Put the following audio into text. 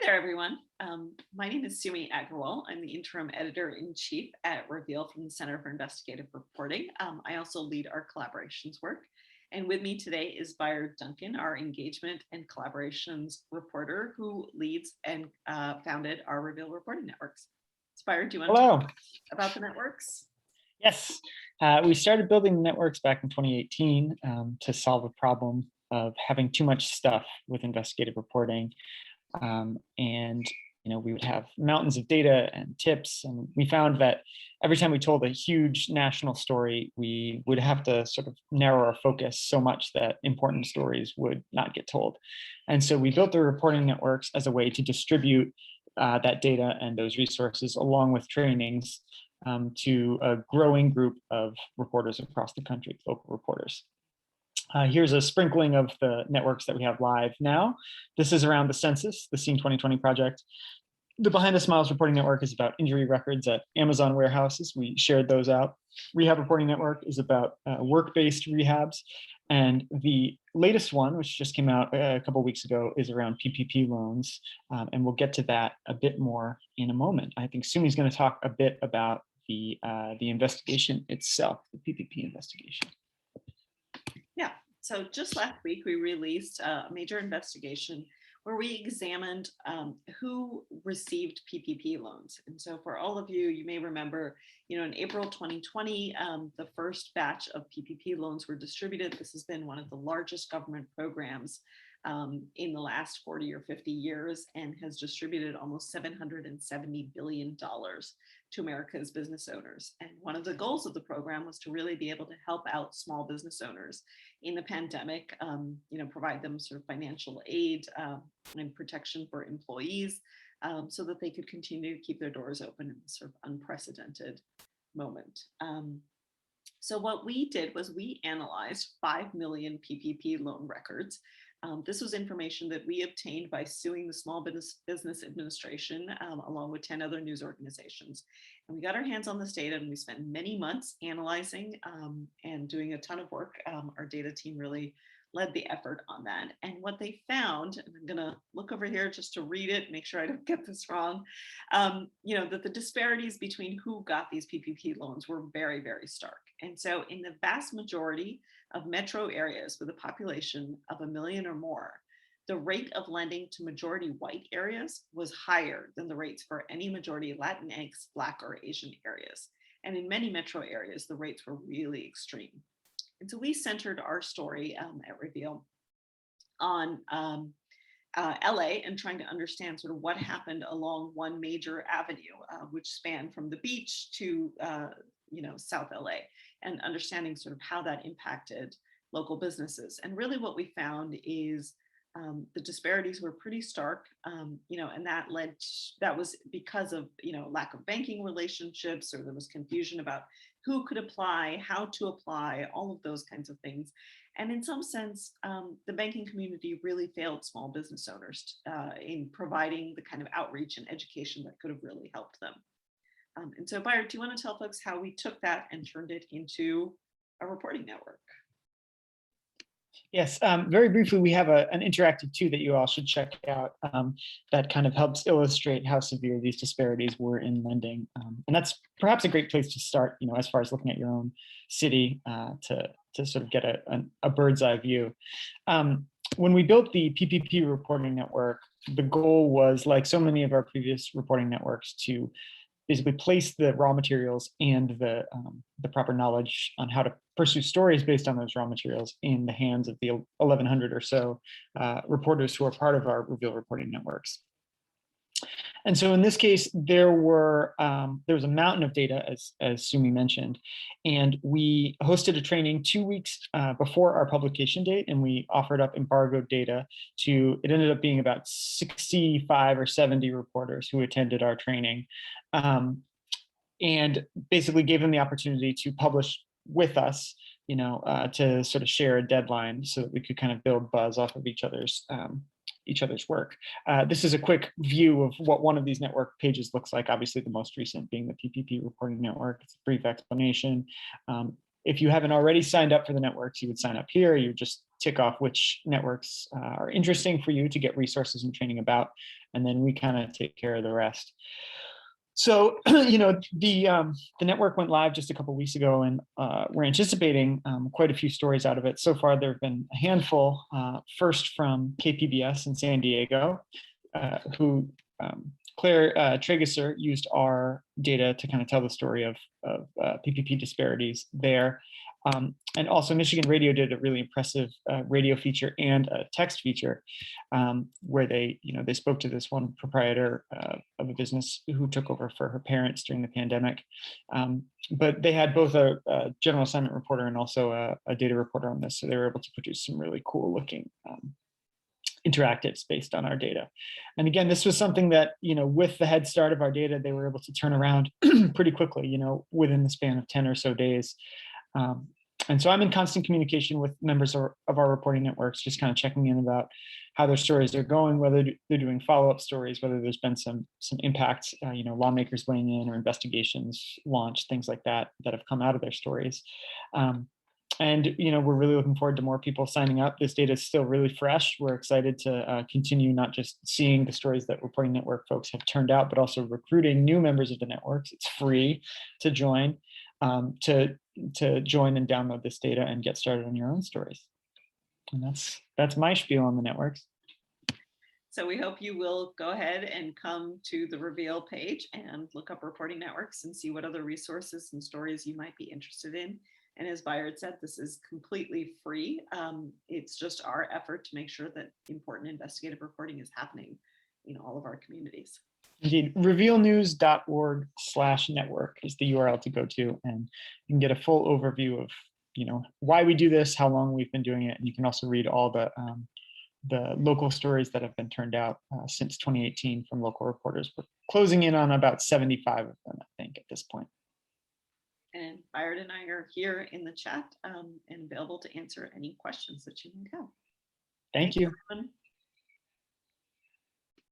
there, everyone. My name is Sumi Aggarwal. I'm the interim editor-in-chief at Reveal from the Center for Investigative Reporting. I also lead our collaborations work. And with me today is Byard Duncan, our engagement and collaborations reporter who leads and founded our Reveal reporting networks. So Byard, do you want to talk about the networks? Yes, we started building the networks back in 2018 to solve a problem of having too much stuff with investigative reporting. And we would have mountains of data and tips, and we found that every time we told a huge national story, we would have to sort of narrow our focus so much that important stories would not get told. And so we built the reporting networks as a way to distribute that data and those resources along with trainings to a growing group of reporters across the country, local reporters. Here's a sprinkling of the networks that we have live now. This is around the census, the Scene 2020 project. The Behind the Smiles reporting network is about injury records at Amazon warehouses. We shared those out. Rehab reporting network is about work-based rehabs. And the latest one, which just came out a couple of weeks ago, is around PPP loans. And we'll get to that a bit more in a moment. I think Sumi's going to talk a bit about the investigation itself, the PPP investigation. Yeah, so just last week we released a major investigation where we examined who received PPP loans. And so for all of you, you may remember, in April 2020, the first batch of PPP loans were distributed. This has been one of the largest government programs in the last 40 or 50 years and has distributed almost $770 billion to America's business owners. And one of the goals of the program was to really be able to help out small business owners in the pandemic, provide them sort of financial aid and protection for employees so that they could continue to keep their doors open in this sort of unprecedented moment. So what we did was we analyzed 5 million PPP loan records. This was information that we obtained by suing the Small Business Administration along with 10 other news organizations. And we got our hands on this data and we spent many months analyzing and doing a ton of work. Our data team really led the effort on that. And what they found, and I'm gonna look over here just to read it, make sure I don't get this wrong, that the disparities between who got these PPP loans were very, very stark. And so in the vast majority of metro areas with a population of 1 million or more, the rate of lending to majority white areas was higher than the rates for any majority Latinx, Black, or Asian areas. And in many metro areas, the rates were really extreme. And so we centered our story at Reveal on LA and trying to understand sort of what happened along one major avenue, which spanned from the beach to South LA, and understanding sort of how that impacted local businesses. And really what we found is the disparities were pretty stark, and that was because of, lack of banking relationships, or there was confusion about who could apply, how to apply, all of those kinds of things. And in some sense, the banking community really failed small business owners in providing the kind of outreach and education that could have really helped them. And so Byard, do you want to tell folks how we took that and turned it into a reporting network? Yes, very briefly, we have an interactive tool that you all should check out that kind of helps illustrate how severe these disparities were in lending. And that's perhaps a great place to start, as far as looking at your own city to sort of get a bird's eye view. When we built the PPP reporting network, the goal was, like so many of our previous reporting networks, to basically place the raw materials and the proper knowledge on how to pursue stories based on those raw materials in the hands of the 1,100 or so reporters who are part of our Reveal reporting networks. And so in this case, there was a mountain of data, as Sumi mentioned, and we hosted a training 2 weeks before our publication date, and we offered up embargoed data to, it ended up being about 65 or 70 reporters who attended our training, and basically gave them the opportunity to publish with us, to sort of share a deadline so that we could kind of build buzz off of each other's work. This is a quick view of what one of these network pages looks like, obviously the most recent being the PPP reporting network. It's a brief explanation. If you haven't already signed up for the networks, you would sign up here. You just tick off which networks are interesting for you to get resources and training about, and then we kind of take care of the rest. So, the network went live just a couple of weeks ago, and we're anticipating quite a few stories out of it. So far, there have been a handful, first from KPBS in San Diego, who Claire Tragesser used our data to kind of tell the story of PPP disparities there. And also Michigan Radio did a really impressive radio feature and a text feature where they spoke to this one proprietor of a business who took over for her parents during the pandemic. But they had both a general assignment reporter and also a data reporter on this. So they were able to produce some really cool looking interactives based on our data. And again, this was something that, with the head start of our data, they were able to turn around pretty quickly, within the span of 10 or so days. And so I'm in constant communication with members of our reporting networks, just kind of checking in about how their stories are going, whether they're doing follow-up stories, whether there's been some impacts, lawmakers weighing in or investigations launched, things like that have come out of their stories. And we're really looking forward to more people signing up. This data is still really fresh. We're excited to continue not just seeing the stories that reporting network folks have turned out, but also recruiting new members of the networks. It's free to join, to join and download this data and get started on your own stories. And that's my spiel on the networks. So we hope you will go ahead and come to the Reveal page and look up reporting networks and see what other resources and stories you might be interested in. And as Byard said, this is completely free. It's just our effort to make sure that important investigative reporting is happening in all of our communities. Indeed, revealnews.org/network is the URL to go to, and you can get a full overview of why we do this, how long we've been doing it, and you can also read all the local stories that have been turned out since 2018 from local reporters. We're closing in on about 75 of them, I think, at this point. And Byard and I are here in the chat and available to answer any questions that you might have. Thank you. Everyone.